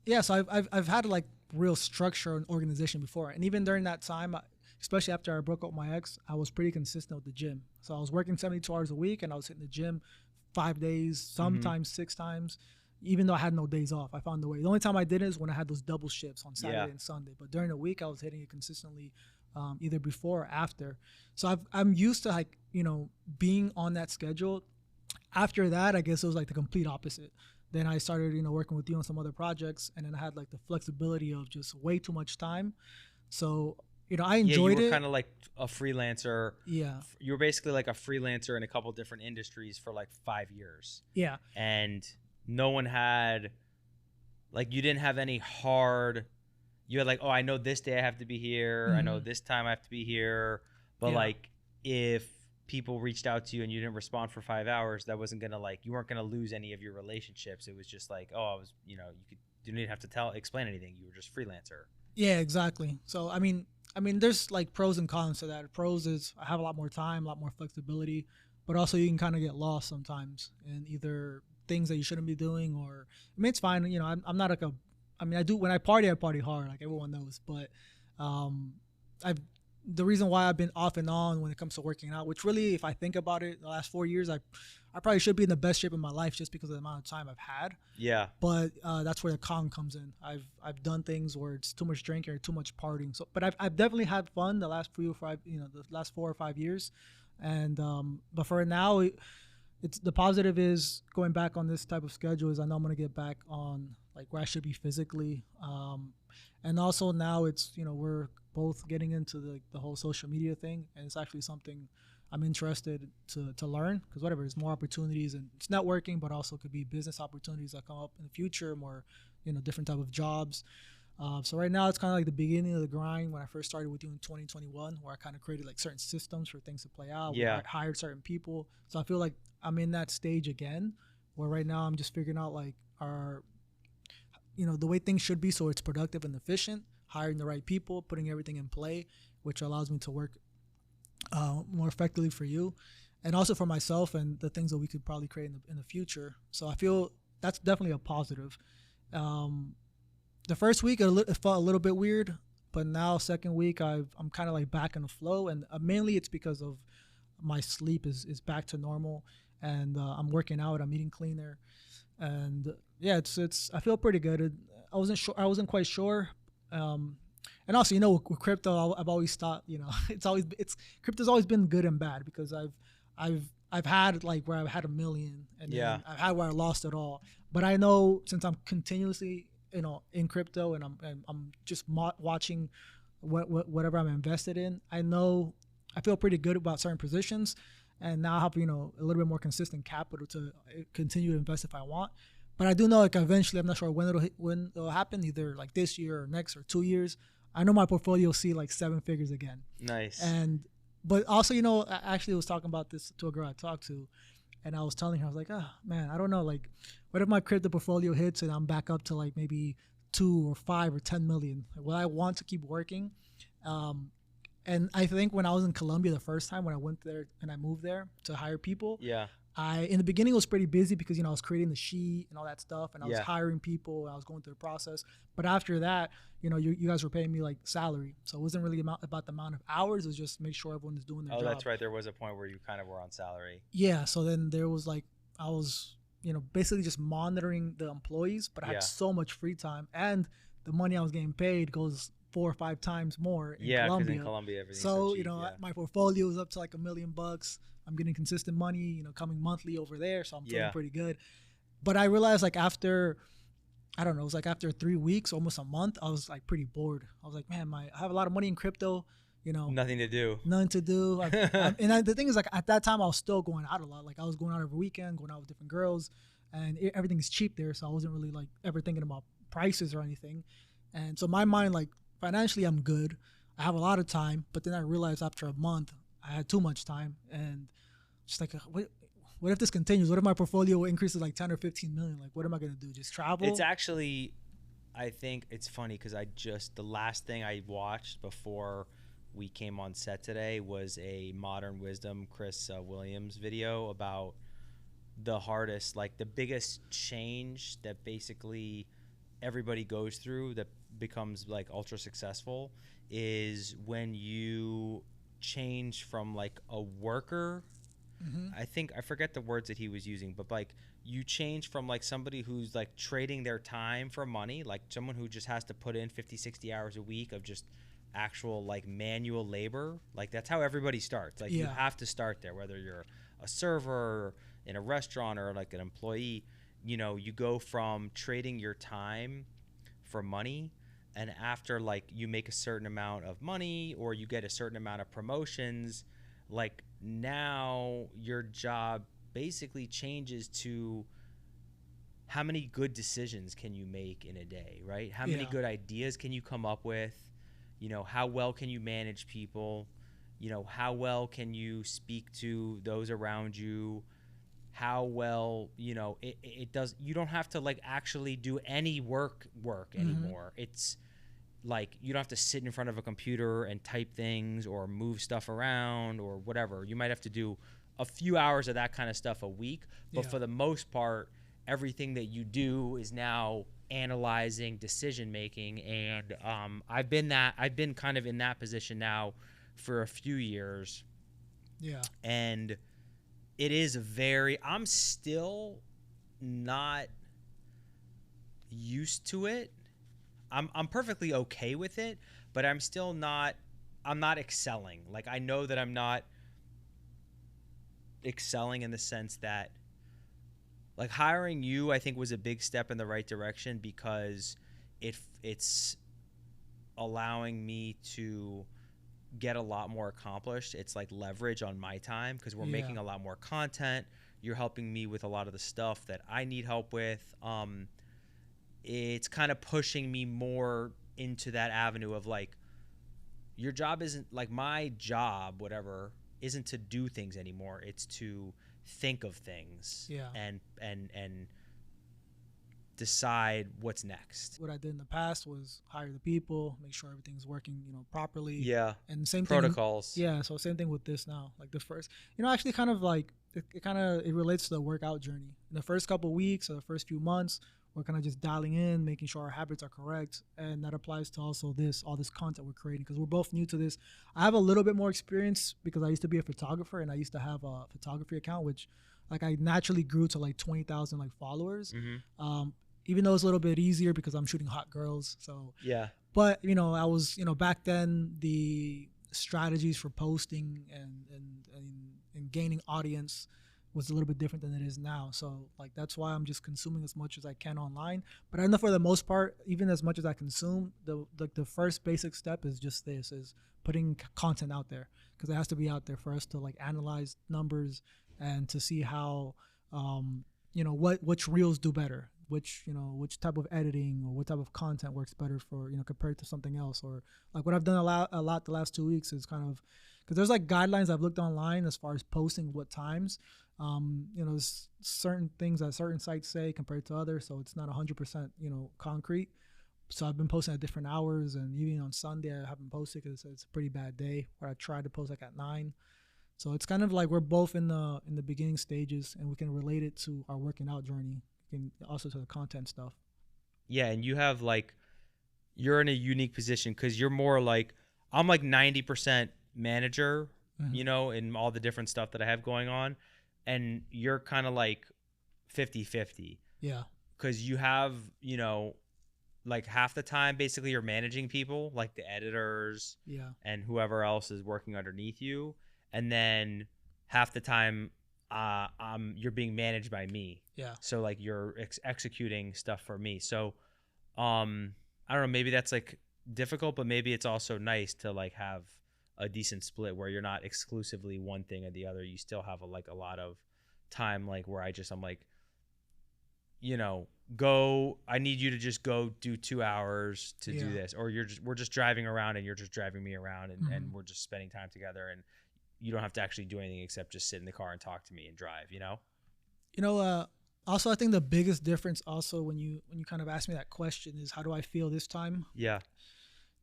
yeah, so I've had like real structure and organization before, and even during that time, especially after I broke up with my ex, I was pretty consistent with the gym. So I was working 72 hours a week, and I was hitting the gym 5 days, sometimes 6 times, even though I had no days off. I found the way. The only time I didn't is when I had those double shifts on Saturday Yeah. and Sunday. But during the week, I was hitting it consistently, either before or after. So I'm used to like being on that schedule. After that, I guess it was like the complete opposite. Then I started working with you on some other projects, and then I had like the flexibility of just way too much time. So I Yeah, enjoyed you were it. kind of like a freelancer. Yeah, You were basically like a freelancer in a couple different industries for like 5 years. yeah, And no one had, like, you didn't have any hard, you had like, oh, I know this day I have to be here. I know this time I have to be here. But Yeah. like, if people reached out to you and you didn't respond for 5 hours, that wasn't going to like, you weren't going to lose any of your relationships. It was just like, oh, I was, you didn't have to explain anything. You were just freelancer. yeah, exactly. So I mean, there's like pros and cons to that. Pros is I have a lot more time, a lot more flexibility, but also you can kind of get lost sometimes in either things that you shouldn't be doing, or it's fine. I'm not like I do when I party hard, like everyone knows. But I've the reason why I've been off and on when it comes to working out, which really, if I think about it, the last 4 years, I probably should be in the best shape of my life just because of the amount of time I've had. Yeah. But that's where the con comes in. I've done things where it's too much drinking or too much partying. So, but I've definitely had fun the last 4 or 5 years, and but for now, it's the positive is going back on this type of schedule is I know I'm gonna get back on like where I should be physically, and also now it's we're both getting into the whole social media thing, and it's actually something I'm interested to learn, because whatever, there's more opportunities, and it's networking, but also could be business opportunities that come up in the future, more different type of jobs. So right now it's kind of like the beginning of the grind when I first started with you in 2021, where I kind of created like certain systems for things to play out. Yeah. I hired certain people, so I feel like I'm in that stage again, where right now I'm just figuring out like the way things should be, so it's productive and efficient, hiring the right people, putting everything in play, which allows me to work more effectively for you, and also for myself and the things that we could probably create in the future. So I feel that's definitely a positive. The first week it felt a little bit weird, but now second week I'm kind of like back in the flow, and mainly it's because of my sleep is back to normal, and I'm working out, I'm eating cleaner, and yeah, it's I feel pretty good. I wasn't quite sure And also, with crypto, I've always thought, it's crypto's always been good and bad, because I've had like where I've had 1 million, and Yeah. then I've had where I lost it all. But I know, since I'm continuously, in crypto, and I'm just watching whatever I'm invested in, I feel pretty good about certain positions, and now I have, a little bit more consistent capital to continue to invest if I want. But I do know, like, eventually, I'm not sure when it'll happen, either like this year or next or 2 years. I know my portfolio will see like 7 figures again. Nice. But also, I actually was talking about this to a girl I talked to, and I was telling her, I was like, oh man, I don't know, like, what if my crypto portfolio hits and I'm back up to like maybe 2 or 5 or 10 million? Like, will I want to keep working? And I think when I was in Colombia the first time, when I went there and I moved there to hire people, Yeah. in the beginning, it was pretty busy, because I was creating the sheet and all that stuff, and I was Yeah. hiring people, and I was going through the process. But after that, you guys were paying me like salary, so it wasn't really about the amount of hours. It was just make sure everyone is doing their Oh, job. that's right. There was a point where you kind of were on salary. Yeah. So then there was like, I was basically just monitoring the employees, but I Yeah. had so much free time, and the money I was getting paid goes 4 or 5 times more in Yeah, because Colombia. in Colombia everything's So, so cheap. Yeah. my portfolio is up to like $1 million. I'm getting consistent money, coming monthly over there. So I'm feeling Yeah. pretty good. But I realized, like, after, I don't know, it was like after 3 weeks, almost a month, I was like pretty bored. I was like, man, I have a lot of money in crypto, Nothing to do. nothing to do. The thing is, like, at that time, I was still going out a lot. Like, I was going out every weekend, going out with different girls, and everything is cheap there. So I wasn't really like ever thinking about prices or anything. And so my mind, like, financially, I'm good. I have a lot of time. But then I realized after a month, I had too much time, and just like, what if this continues? What if my portfolio increases like 10 or 15 million? Like, what am I gonna do? Just travel? It's actually, I think it's funny, because the last thing I watched before we came on set today was a Modern Wisdom Chris Williams video about the hardest, like the biggest change that basically everybody goes through that becomes like ultra successful is when you change from like a worker. I forget the words that he was using, but like you change from like somebody who's like trading their time for money, like someone who just has to put in 50-60 hours a week of just actual like manual labor. Like that's how everybody starts. Like you have to start there, whether you're a server in a restaurant or like an employee. You go from trading your time for money, and after like you make a certain amount of money or you get a certain amount of promotions, like now your job basically changes to how many good decisions can you make in a day, right? How many good ideas can you come up with? How well can you manage people? How well can you speak to those around you? How well, it does. You don't have to like actually do any work anymore. It's like you don't have to sit in front of a computer and type things or move stuff around or whatever. You might have to do a few hours of that kind of stuff a week, but for the most part, everything that you do is now analyzing, decision making, and I've been kind of in that position now for a few years. Yeah. And it is I'm still not used to it. I'm perfectly okay with it, but I'm not excelling. Like I know that I'm not excelling in the sense that like hiring you, I think, was a big step in the right direction because it's allowing me to get a lot more accomplished. It's like leverage on my time because we're making a lot more content. You're helping me with a lot of the stuff that I need help with. It's kind of pushing me more into that avenue of like, your job isn't like my job, whatever, isn't to do things anymore. It's to think of things and decide what's next. What I did in the past was hire the people, make sure everything's working, properly. Yeah. And same protocols. thing. So same thing with this now. Like the first, actually kind of like it relates to the workout journey. In the first couple of weeks or the first few months, we're kind of just dialing in, making sure our habits are correct. And that applies to also all this content we're creating because we're both new to this. I have a little bit more experience because I used to be a photographer and I used to have a photography account, which like I naturally grew to like 20,000 like followers. even though it's a little bit easier because I'm shooting hot girls. So, Yeah. but I was, back then the strategies for posting and gaining audience was a little bit different than it is now. So like that's why I'm just consuming as much as I can online. But I know for the most part, even as much as I consume, the first basic step is just this: is putting content out there, because it has to be out there for us to like analyze numbers and to see how which reels do better, which type of editing or what type of content works better for compared to something else. Or like what I've done a lot the last 2 weeks is kind of, because there's like guidelines I've looked online as far as posting what times. There's certain things that certain sites say compared to others, so it's not 100% concrete. So I've been posting at different hours, and even on Sunday I haven't posted because it's a pretty bad day where I tried to post like at 9. So it's kind of like we're both in the beginning stages, and we can relate it to our working out journey, and also to the content stuff. Yeah, and you're in a unique position because you're more like, I'm like 90% manager, in all the different stuff that I have going on, and you're kind of like 50-50. Yeah. Because you have, like half the time basically you're managing people, like the editors, and whoever else is working underneath you, and then half the time you're being managed by me. Yeah. So like you're executing stuff for me. So I don't know, maybe that's like difficult, but maybe it's also nice to like have a decent split where you're not exclusively one thing or the other. You still have a lot of time, like where I'm like, I need you to just go do 2 hours to do this, or we're just driving around and you're just driving me around, and we're just spending time together, and you don't have to actually do anything except just sit in the car and talk to me and drive, Also, I think the biggest difference also when you kind of ask me that question is, how do I feel this time? Yeah.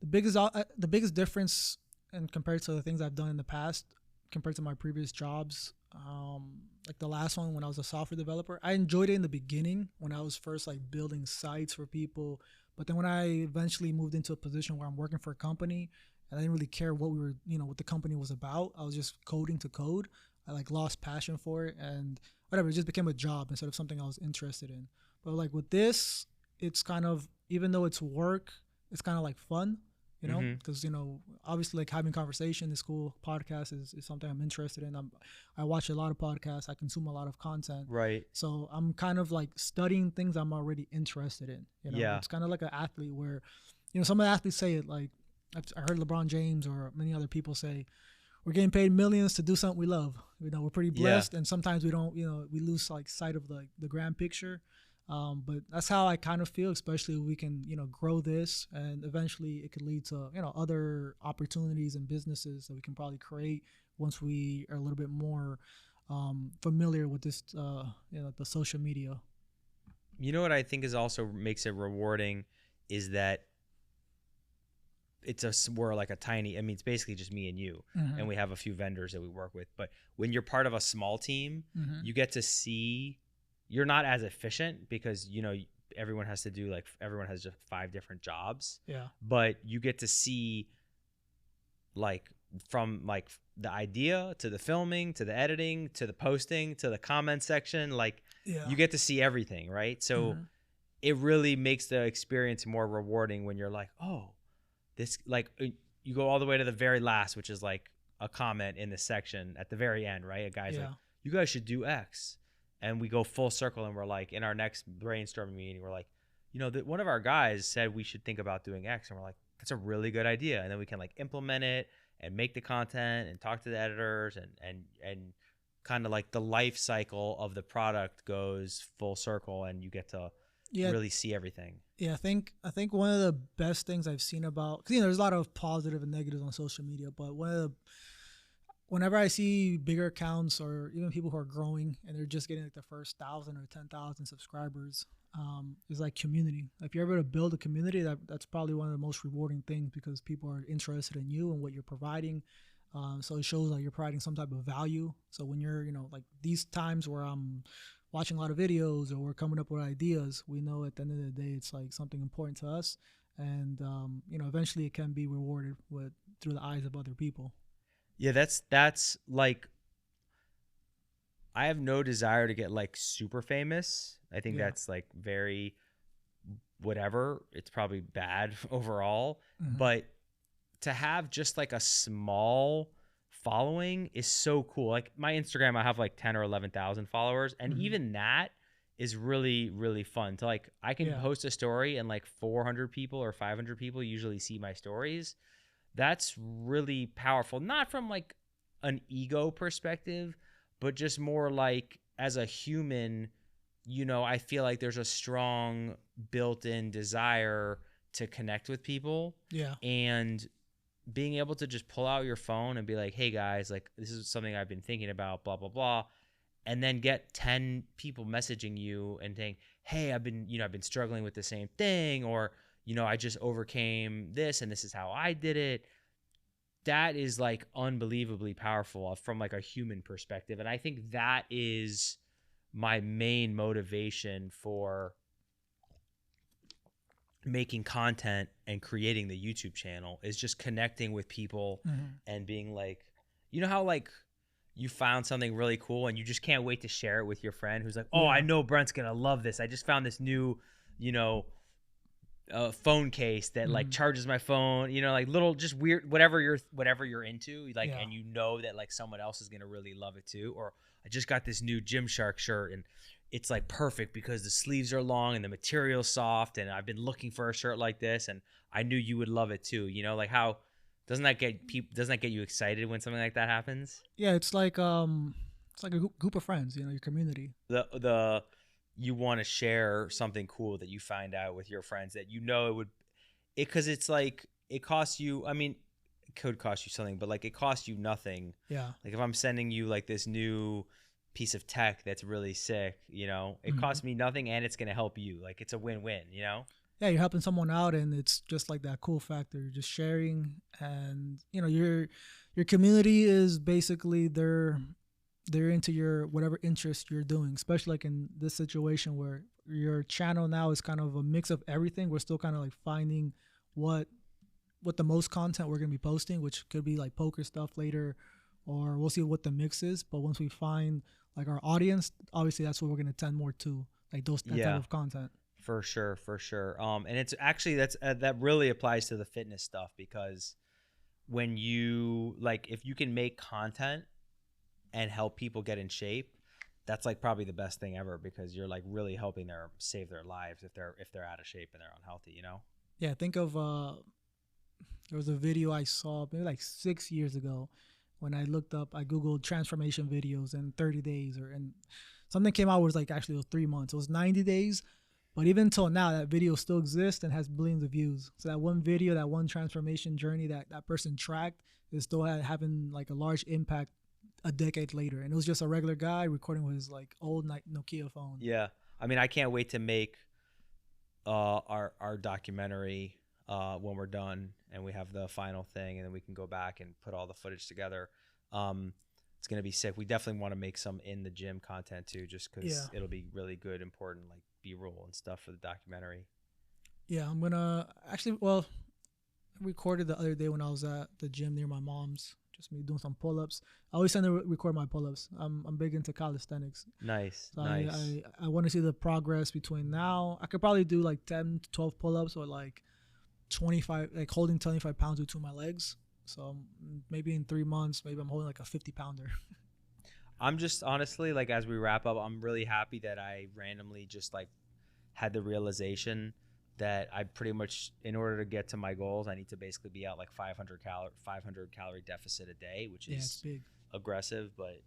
The biggest difference, and compared to the things I've done in the past, compared to my previous jobs, like the last one when I was a software developer, I enjoyed it in the beginning when I was first like building sites for people. But then when I eventually moved into a position where I'm working for a company, and I didn't really care what we were, what the company was about, I was just coding to code. I like lost passion for it, and whatever, it just became a job instead of something I was interested in. But like with this, it's kind of, even though it's work, it's kind of like fun, because obviously like having conversation is cool. Podcast is something I'm interested in. I watch a lot of podcasts. I consume a lot of content. Right. So I'm kind of like studying things I'm already interested in. Yeah. It's kind of like an athlete where, some of the athletes say it like, I heard LeBron James or many other people say, we're getting paid millions to do something we love. We're pretty blessed, and sometimes we don't, we lose like sight of the grand picture. But that's how I kind of feel, especially if we can, grow this, and eventually it could lead to, other opportunities and businesses that we can probably create once we are a little bit more familiar with this, the social media. You know what I think is also makes it rewarding is that we're like a tiny, it's basically just me and you, and we have a few vendors that we work with. But when you're part of a small team, you get to see, you're not as efficient because, everyone has just 5 different jobs. Yeah. But you get to see like from like the idea to the filming, to the editing, to the posting, to the comment section, like you get to see everything. Right. So it really makes the experience more rewarding when you're like, oh, this, like, you go all the way to the very last, which is like a comment in the section at the very end, right? A guy's like, you guys should do X. And we go full circle, and we're like, in our next brainstorming meeting, we're like, one of our guys said we should think about doing X. And we're like, that's a really good idea. And then we can like implement it and make the content and talk to the editors, and kind of like the life cycle of the product goes full circle, and you get to really see everything. Yeah, I think one of the best things I've seen about, because there's a lot of positive and negatives on social media, but whenever I see bigger accounts or even people who are growing and they're just getting like the first 1,000 or 10,000 subscribers, is like community. If you're able to build a community, that's probably one of the most rewarding things, because people are interested in you and what you're providing. So it shows like you're providing some type of value. So when you're, like these times where I'm watching a lot of videos or we're coming up with ideas, we know at the end of the day it's like something important to us, and eventually it can be rewarded through the eyes of other people. Yeah, that's like, I have no desire to get like super famous. I think that's like very whatever, it's probably bad overall. But to have just like a small following is so cool. Like my Instagram, I have like 10 or 11,000 followers, and even that is really, really fun to like, I can post a story and like 400 people or 500 people usually see my stories. That's really powerful. Not from like an ego perspective, but just more like as a human, you know, I feel like there's a strong built-in desire to connect with people. Yeah. And being able to just pull out your phone and be like, hey guys, like this is something I've been thinking about, blah, blah, blah. And then get 10 people messaging you and saying, hey, I've been struggling with the same thing, or, you know, I just overcame this and this is how I did it. That is like unbelievably powerful from like a human perspective. And I think that is my main motivation for making content and creating the YouTube channel, is just connecting with people and being like, you know how like you found something really cool and you just can't wait to share it with your friend who's like, oh, I know Brent's gonna love this. I just found this new, you know, phone case that like charges my phone, you know, like little just weird whatever you're into, like, and you know that like someone else is gonna really love it too. Or I just got this new Gymshark shirt and it's like perfect because the sleeves are long and the material's soft, and I've been looking for a shirt like this and I knew you would love it too. You know, like how doesn't that get you excited when something like that happens? Yeah, it's like a group of friends, you know, your community. You want to share something cool that you find out with your friends that you know because it's like it costs you, I mean, it could cost you something, but like it costs you nothing. Yeah. Like if I'm sending you like this new piece of tech that's really sick, you know, it costs me nothing and it's going to help you. Like it's a win-win, you know? Yeah, you're helping someone out and it's just like that cool factor. You're just sharing, and you know, your community is basically they're into your whatever interest you're doing, especially like in this situation where your channel now is kind of a mix of everything. We're still kind of like finding what the most content we're going to be posting, which could be like poker stuff later, or we'll see what the mix is. But once we find like our audience, obviously that's what we're going to tend more to, like that type of content. For sure. And it's actually that really applies to the fitness stuff, because when you like, if you can make content and help people get in shape, that's like probably the best thing ever, because you're like really helping save their lives if they're out of shape and they're unhealthy, you know? Yeah, think of there was a video I saw maybe like 6 years ago when I Googled transformation videos in 30 days, and something came out was like actually it was 3 months. It was 90 days. But even until now, that video still exists and has billions of views. So that one video, that one transformation journey that person tracked is still having like a large impact a decade later. And it was just a regular guy recording with his like old Nokia phone. Yeah. I mean, I can't wait to make our documentary when we're done and we have the final thing, and then we can go back and put all the footage together. It's going to be sick. We definitely want to make some in the gym content too, just because it'll be really good, important, like B-roll and stuff for the documentary. Yeah, I'm going to actually, I recorded the other day when I was at the gym near my mom's, just me doing some pull-ups. I always tend to record my pull-ups. I'm big into calisthenics. Nice. So nice. I want to see the progress between now. I could probably do like 10 to 12 pull-ups or like 25, like holding 25 pounds between my legs. So maybe in 3 months, maybe I'm holding like a 50-pounder. I'm just honestly, like, as we wrap up, I'm really happy that I randomly just like had the realization that I pretty much, in order to get to my goals, I need to basically be at like 500 calorie deficit a day, which is it's big. Aggressive, but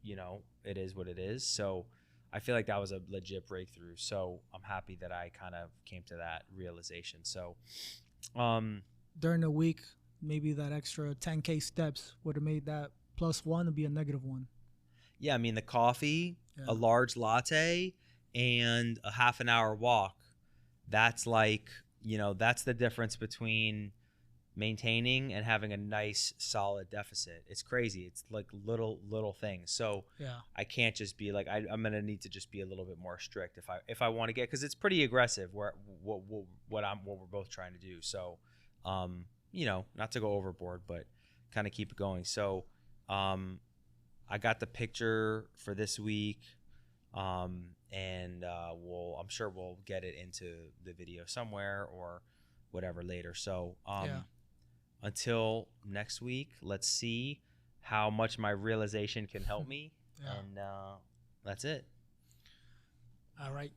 you know, it is what it is. So I feel like that was a legit breakthrough. So I'm happy that I kind of came to that realization. So during the week, maybe that extra 10K steps would have made that +1 to be a -1. Yeah, I mean, the coffee, a large latte, and a half an hour walk. That's like, you know, that's the difference between maintaining and having a nice solid deficit. It's crazy. It's like little things. So I can't just be like, I'm gonna need to just be a little bit more strict if I want to get, because it's pretty aggressive what we're both trying to do. So you know, not to go overboard, but kind of keep it going. So I got the picture for this week, and I'm sure we'll get it into the video somewhere or whatever later. So until next week, let's see how much my realization can help me. And that's it. All right.